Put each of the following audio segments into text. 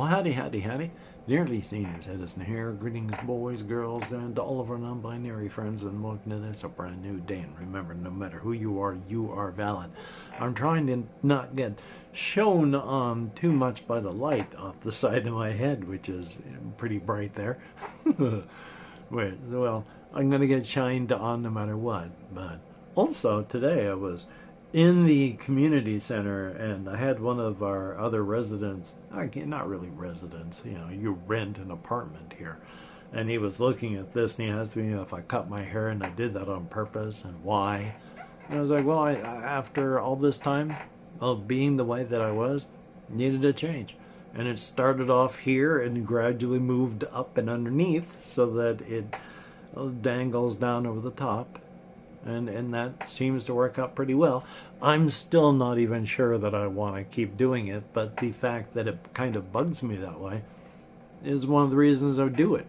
Well, howdy, howdy, howdy. Nearly seniors, Edison here. Greetings, boys, girls, and to all of our non-binary friends, and welcome to this, a brand new day. And remember, no matter who you are valid. I'm trying to not get shown on too much by the light off the side of my head, which is pretty bright there. Well, I'm going to get shined on no matter what. But also, today I was in the community center, and I had one of our other residents, not really residents, you rent an apartment here, and he was looking at this, and he asked me if I cut my hair, and I did that on purpose, and why. And I was like, well, after all this time of being the way that I was, needed a change. And it started off here and gradually moved up and underneath so that it dangles down over the top. And that seems to work out pretty well. I'm still not even sure that I want to keep doing it, but the fact that it kind of bugs me that way is one of the reasons I do it.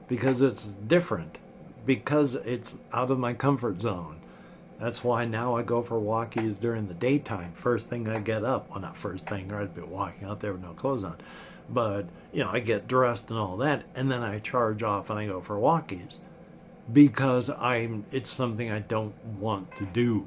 Because it's different. Because it's out of my comfort zone. That's why now I go for walkies during the daytime. First thing I get up. Well, not first thing, or I'd be walking out there with no clothes on. But, I get dressed and all that, and then I charge off and I go for walkies. Because it's something I don't want to do.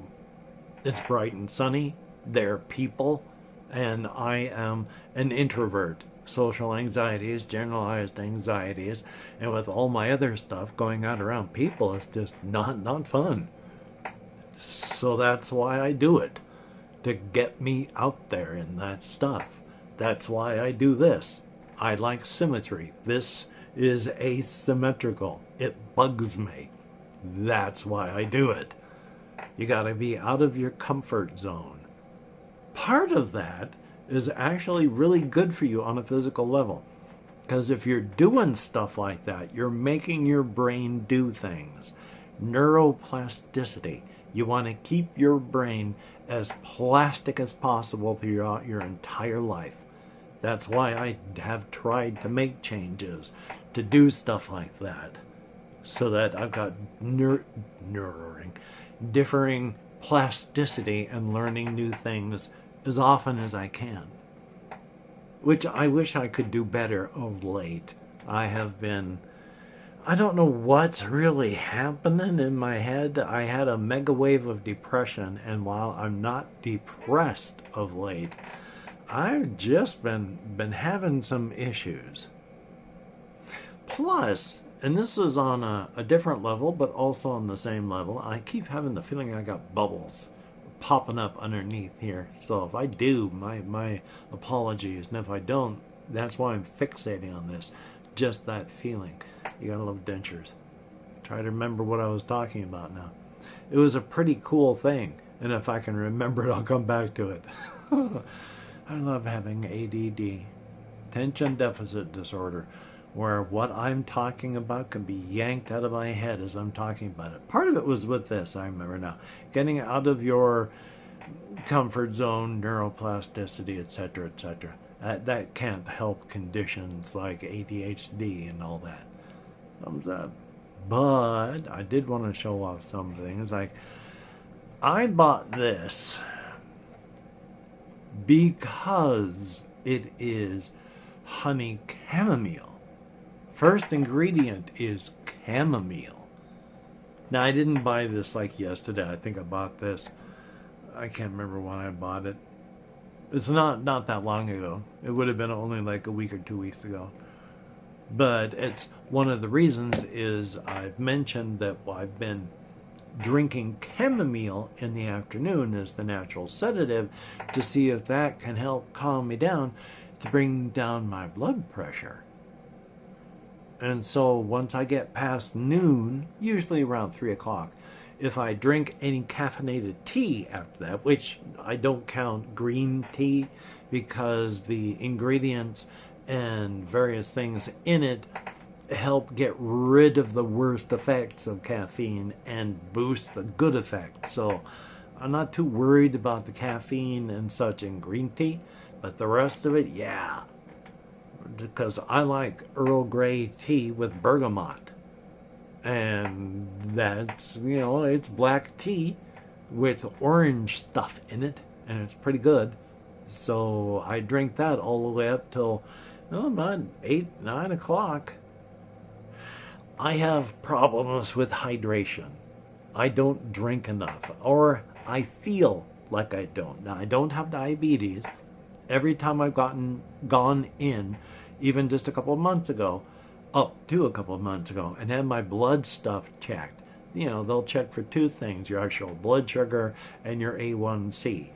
It's bright and sunny, there are people, and I am an introvert. Social anxieties, generalized anxieties, and with all my other stuff going on around people, it's just not fun. So that's why I do it, to get me out there in that stuff. That's why I do this. I like symmetry. This is asymmetrical. It bugs me. That's why I do it. You gotta be out of your comfort zone. Part of that is actually really good for you on a physical level. Because if you're doing stuff like that, you're making your brain do things. Neuroplasticity. You want to keep your brain as plastic as possible throughout your entire life. That's why I have tried to make changes, to do stuff like that, so that I've got differing plasticity and learning new things as often as I can. Which I wish I could do better of late. I don't know what's really happening in my head. I had a mega wave of depression, and while I'm not depressed of late, I've just been having some issues. Plus, and this is on a different level, but also on the same level, I keep having the feeling I got bubbles popping up underneath here. So if I do, my apologies. And if I don't, that's why I'm fixating on this. Just that feeling. You gotta love dentures. Try to remember what I was talking about now. It was a pretty cool thing. And if I can remember it, I'll come back to it. I love having ADD, attention deficit disorder, where what I'm talking about can be yanked out of my head as I'm talking about it. Part of it was with this, I remember now. Getting out of your comfort zone, neuroplasticity, etc., etc. That can't help conditions like ADHD and all that. Thumbs up. But I did want to show off some things. Like, I bought this because it is honey chamomile. First ingredient is chamomile. Now, I didn't buy this like yesterday. I think I bought this, I can't remember when I bought it. It's not that long ago. It would have been only like a week or 2 weeks ago. But it's one of the reasons is I've mentioned that I've been drinking chamomile in the afternoon as the natural sedative to see if that can help calm me down, to bring down my blood pressure. And so once I get past noon, usually around 3 o'clock, if I drink any caffeinated tea after that, which I don't count green tea because the ingredients and various things in it help get rid of the worst effects of caffeine and boost the good effects. So I'm not too worried about the caffeine and such in green tea, but the rest of it, yeah. Because I like Earl Grey tea with bergamot. And that's, it's black tea with orange stuff in it, and it's pretty good. So I drink that all the way up till Oh, about 8, 9 o'clock. I have problems with hydration. I don't drink enough, or I feel like I don't. Now, I don't have diabetes. Every time I've gone in, even just a couple of months ago, up to a couple of months ago, and had my blood stuff checked. You know, they'll check for two things: your actual blood sugar and your A1C.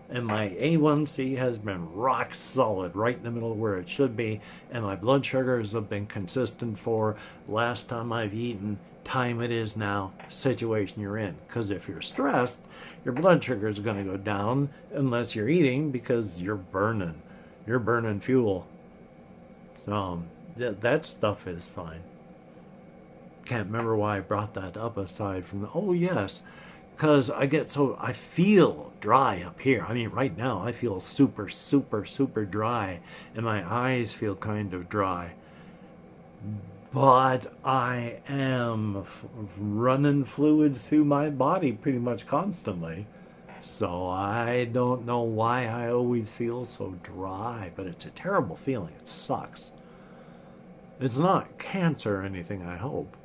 And my A1C has been rock solid, right in the middle of where it should be, and my blood sugars have been consistent for last time I've eaten, time it is now, situation you're in. Because if you're stressed, your blood sugar is going to go down unless you're eating, because you're burning fuel. So that stuff is fine. Can't remember why I brought that up aside from oh yes, because I feel dry up here. I mean, right now I feel super, super, super dry, and my eyes feel kind of dry. But I am running fluids through my body pretty much constantly. So I don't know why I always feel so dry, but it's a terrible feeling. It sucks. It's not cancer or anything, I hope.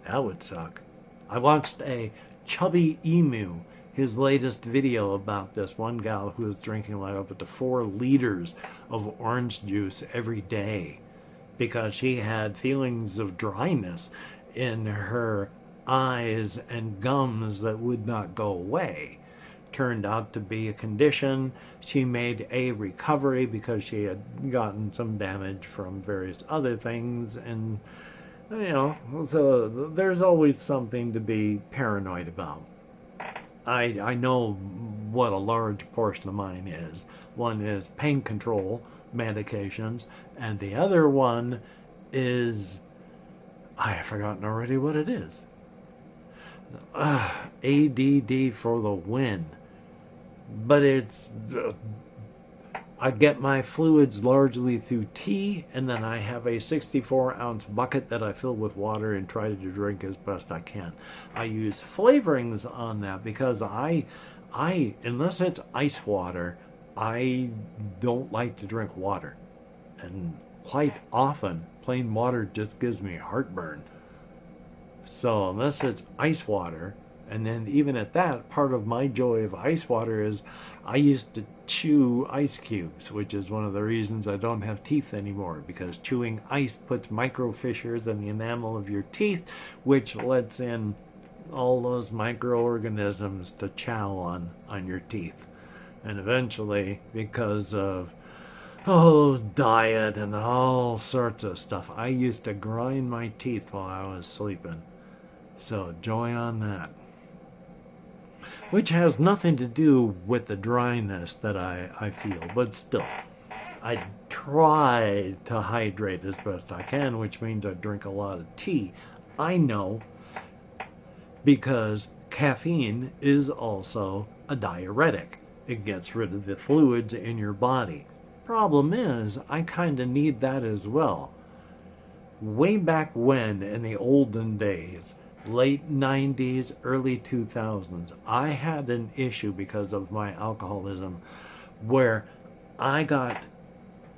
That would suck. I watched a Chubby Emu, his latest video about this one gal who was drinking like up to 4 liters of orange juice every day because she had feelings of dryness in her eyes and gums that would not go away. Turned out to be a condition. She made a recovery because she had gotten some damage from various other things, and you know, so there's always something to be paranoid about. I know what a large portion of mine is. One is pain control medications, and the other one is, I have forgotten already what it is. ADD for the win. But it's, I get my fluids largely through tea, and then I have a 64-ounce bucket that I fill with water and try to drink as best I can. I use flavorings on that because I unless it's ice water, I don't like to drink water. And quite often, plain water just gives me heartburn. So unless it's ice water, and then even at that, part of my joy of ice water is I used to chew ice cubes, which is one of the reasons I don't have teeth anymore, because chewing ice puts micro fissures in the enamel of your teeth, which lets in all those microorganisms to chow on your teeth. And eventually, because of diet and all sorts of stuff, I used to grind my teeth while I was sleeping. So joy on that. Which has nothing to do with the dryness that I feel, but still, I try to hydrate as best I can, which means I drink a lot of tea. I know, because caffeine is also a diuretic. It gets rid of the fluids in your body. Problem is, I kind of need that as well. Way back when, in the olden days, late 90s, early 2000s, I had an issue because of my alcoholism where I got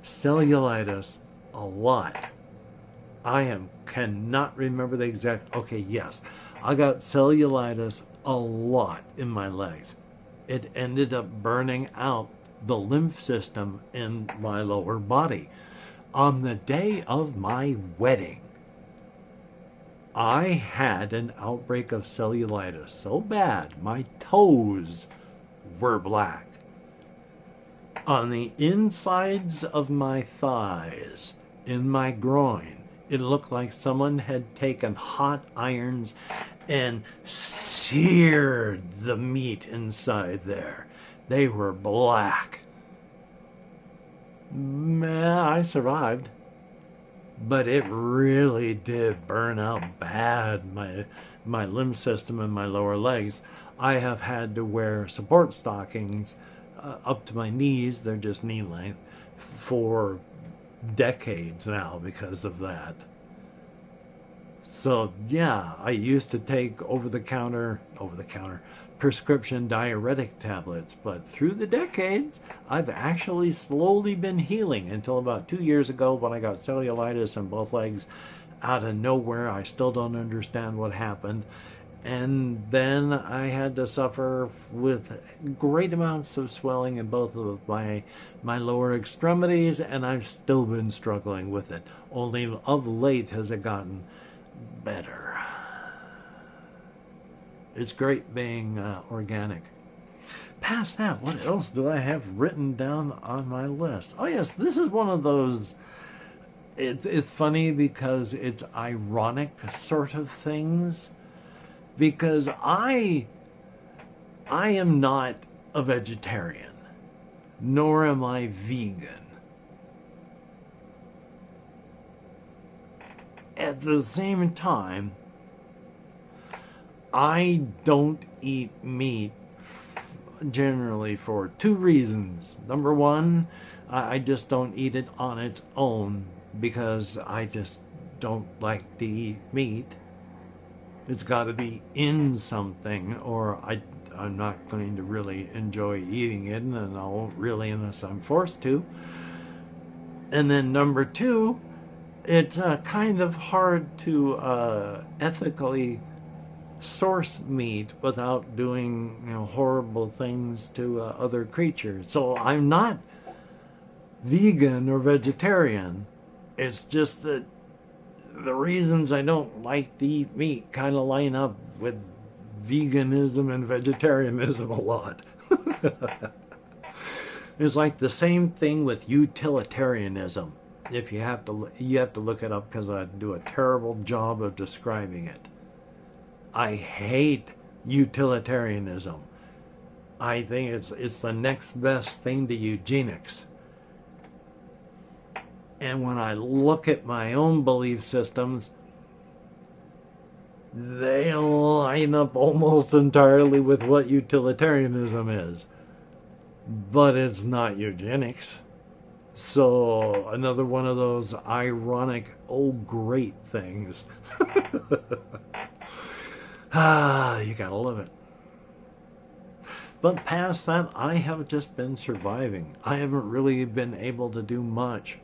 cellulitis a lot. Cannot remember the exact, okay, yes. I got cellulitis a lot in my legs. It ended up burning out the lymph system in my lower body. On the day of my wedding, I had an outbreak of cellulitis so bad my toes were black. On the insides of my thighs, in my groin, it looked like someone had taken hot irons and seared the meat inside there. They were black. Man, I survived. But it really did burn out bad my limb system and my lower legs. I have had to wear support stockings up to my knees, they're just knee length, for decades now because of that. So yeah, I used to take over the counter prescription diuretic tablets, but through the decades, I've actually slowly been healing until about 2 years ago when I got cellulitis in both legs out of nowhere. I still don't understand what happened. And then I had to suffer with great amounts of swelling in both of my lower extremities, and I've still been struggling with it. Only of late has it gotten better. It's great being organic. Past that, what else do I have written down on my list? Oh yes, this is one of those, it's funny because it's ironic sort of things. Because I am not a vegetarian, nor am I vegan. At the same time, I don't eat meat generally for two reasons. Number one, I just don't eat it on its own because I just don't like to eat meat. It's got to be in something, or I'm not going to really enjoy eating it, and I won't really unless I'm forced to. And then number two, it's kind of hard to ethically source meat without doing horrible things to other creatures. So I'm not vegan or vegetarian. It's just that the reasons I don't like to eat meat kind of line up with veganism and vegetarianism a lot. It's like the same thing with utilitarianism. If you have to look it up because I do a terrible job of describing it. I hate utilitarianism. I think it's the next best thing to eugenics. And when I look at my own belief systems, they line up almost entirely with what utilitarianism is. But it's not eugenics. So, another one of those ironic, oh great things. You gotta love it. But past that, I have just been surviving. I haven't really been able to do much.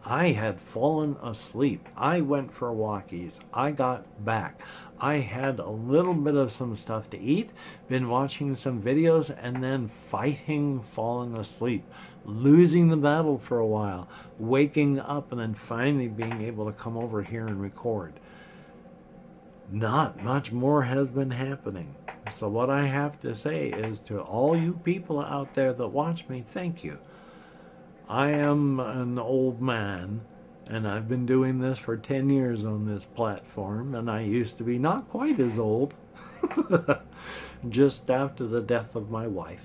I had fallen asleep. I went for walkies. I got back. I had a little bit of some stuff to eat, been watching some videos, and then fighting, falling asleep, losing the battle for a while, waking up, and then finally being able to come over here and record. Not much more has been happening. So what I have to say is to all you people out there that watch me, thank you. I am an old man, and I've been doing this for 10 years on this platform, and I used to be not quite as old, just after the death of my wife.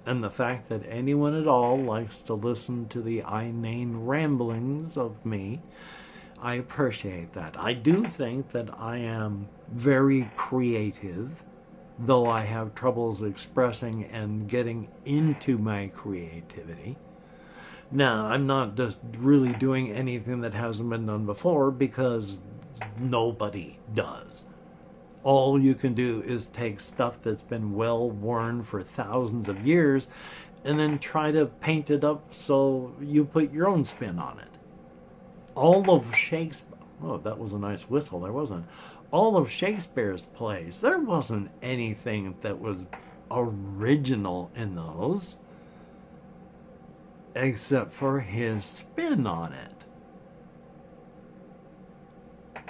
And the fact that anyone at all likes to listen to the inane ramblings of me, I appreciate that. I do think that I am very creative, though I have troubles expressing and getting into my creativity. Now, I'm not just really doing anything that hasn't been done before because nobody does. All you can do is take stuff that's been well worn for thousands of years and then try to paint it up so you put your own spin on it. All of Shakespeare... Oh, that was a nice whistle, there wasn't. All of Shakespeare's plays, there wasn't anything that was original in those, except for his spin on it.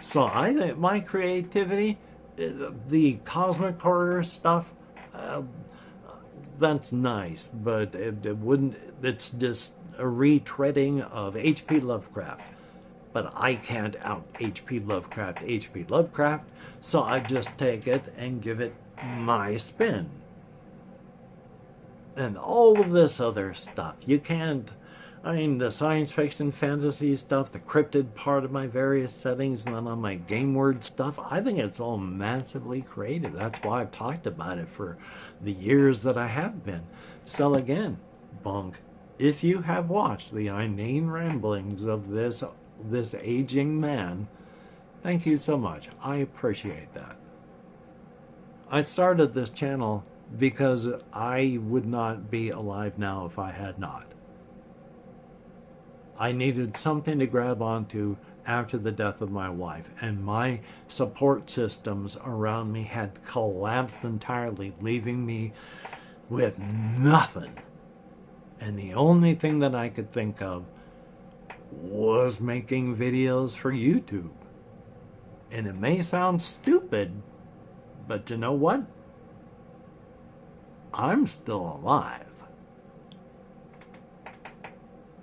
So I think my creativity, the cosmic horror stuff, that's nice, but it wouldn't, it's just a retreading of H.P. Lovecraft. But I can't out H.P. Lovecraft, so I just take it and give it my spin. And all of this other stuff, you can't, I mean, the science fiction, fantasy stuff, the cryptid part of my various settings, and then on my game word stuff, I think it's all massively creative. That's why I've talked about it for the years that I have been. So again, Bunk, if you have watched the inane ramblings of this aging man, thank you so much. I appreciate that. I started this channel because I would not be alive now if I had not. I needed something to grab onto after the death of my wife, and my support systems around me had collapsed entirely, leaving me with nothing. And the only thing that I could think of was making videos for YouTube. And it may sound stupid, but you know what? I'm still alive.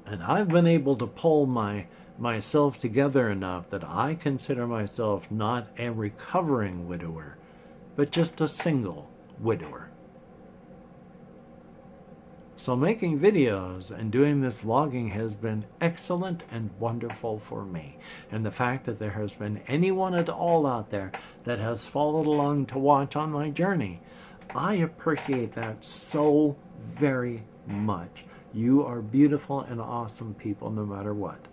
And I've been able to pull myself together enough that I consider myself not a recovering widower, but just a single widower. So making videos and doing this vlogging has been excellent and wonderful for me. And the fact that there has been anyone at all out there that has followed along to watch on my journey, I appreciate that so very much. You are beautiful and awesome people no matter what.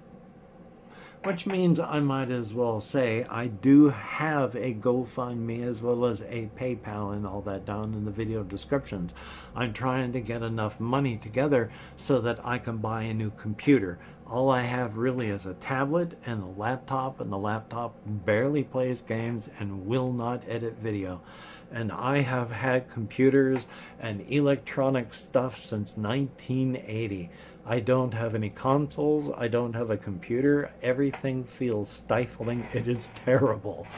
Which means I might as well say I do have a GoFundMe as well as a PayPal and all that down in the video descriptions. I'm trying to get enough money together so that I can buy a new computer. All I have really is a tablet and a laptop, and the laptop barely plays games and will not edit video. And I have had computers and electronic stuff since 1980. I don't have any consoles. I don't have a computer. Everything feels stifling. It is terrible.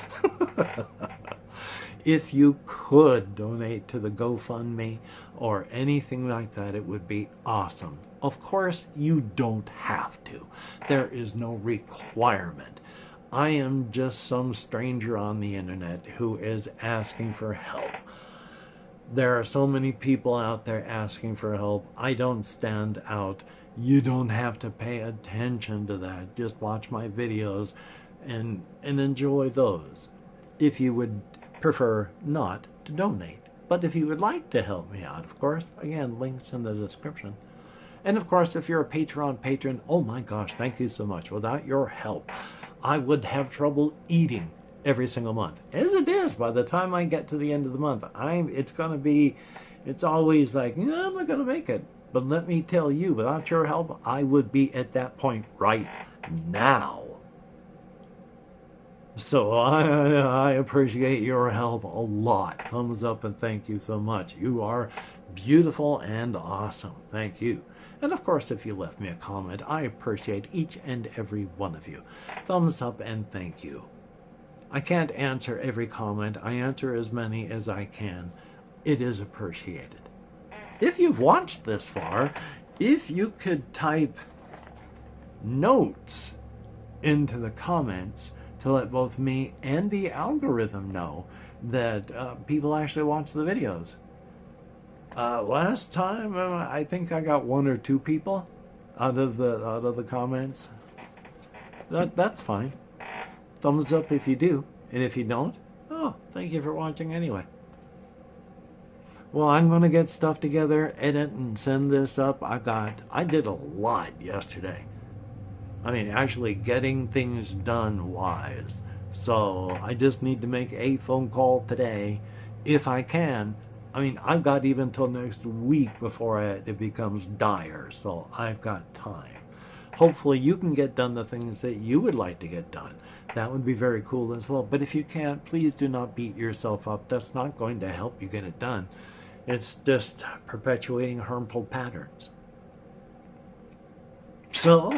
If you could donate to the GoFundMe or anything like that, it would be awesome. Of course, you don't have to. There is no requirement. I am just some stranger on the internet who is asking for help. There are so many people out there asking for help. I don't stand out. You don't have to pay attention to that. Just watch my videos and enjoy those. If you would prefer not to donate. But if you would like to help me out, of course, again, links in the description. And of course, if you're a Patreon patron, oh my gosh, thank you so much. Without your help, I would have trouble eating every single month. As it is, by the time I get to the end of the month, it's always like, I'm not going to make it. But let me tell you, without your help, I would be at that point right now. So I appreciate your help a lot. Thumbs up and thank you so much. You are beautiful and awesome. Thank you. And of course, if you left me a comment, I appreciate each and every one of you. Thumbs up and thank you. I can't answer every comment. I answer as many as I can. It is appreciated. If you've watched this far, if you could type notes into the comments to let both me and the algorithm know that people actually watch the videos. Last time, I think I got 1 or 2 people out of the comments. That's fine. Thumbs up if you do, and if you don't, oh, thank you for watching anyway. Well, I'm going to get stuff together, edit, and send this up. I did a lot yesterday. I mean, actually getting things done wise. So I just need to make a phone call today, if I can. I mean, I've got even till next week before it becomes dire, so I've got time. Hopefully you can get done the things that you would like to get done. That would be very cool as well. But if you can't, please do not beat yourself up. That's not going to help you get it done. It's just perpetuating harmful patterns. So,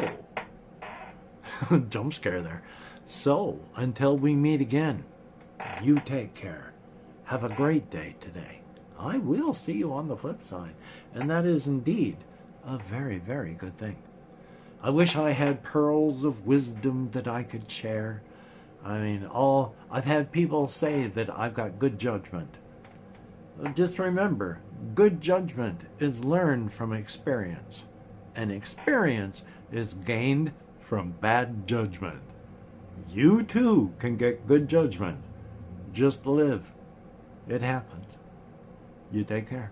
jump scare there. So, until we meet again, you take care. Have a great day today. I will see you on the flip side. And that is indeed a very, very good thing. I wish I had pearls of wisdom that I could share. I mean, I've had people say that I've got good judgment. Just remember, good judgment is learned from experience, and experience is gained from bad judgment. You too can get good judgment. Just live. It happens. You take care.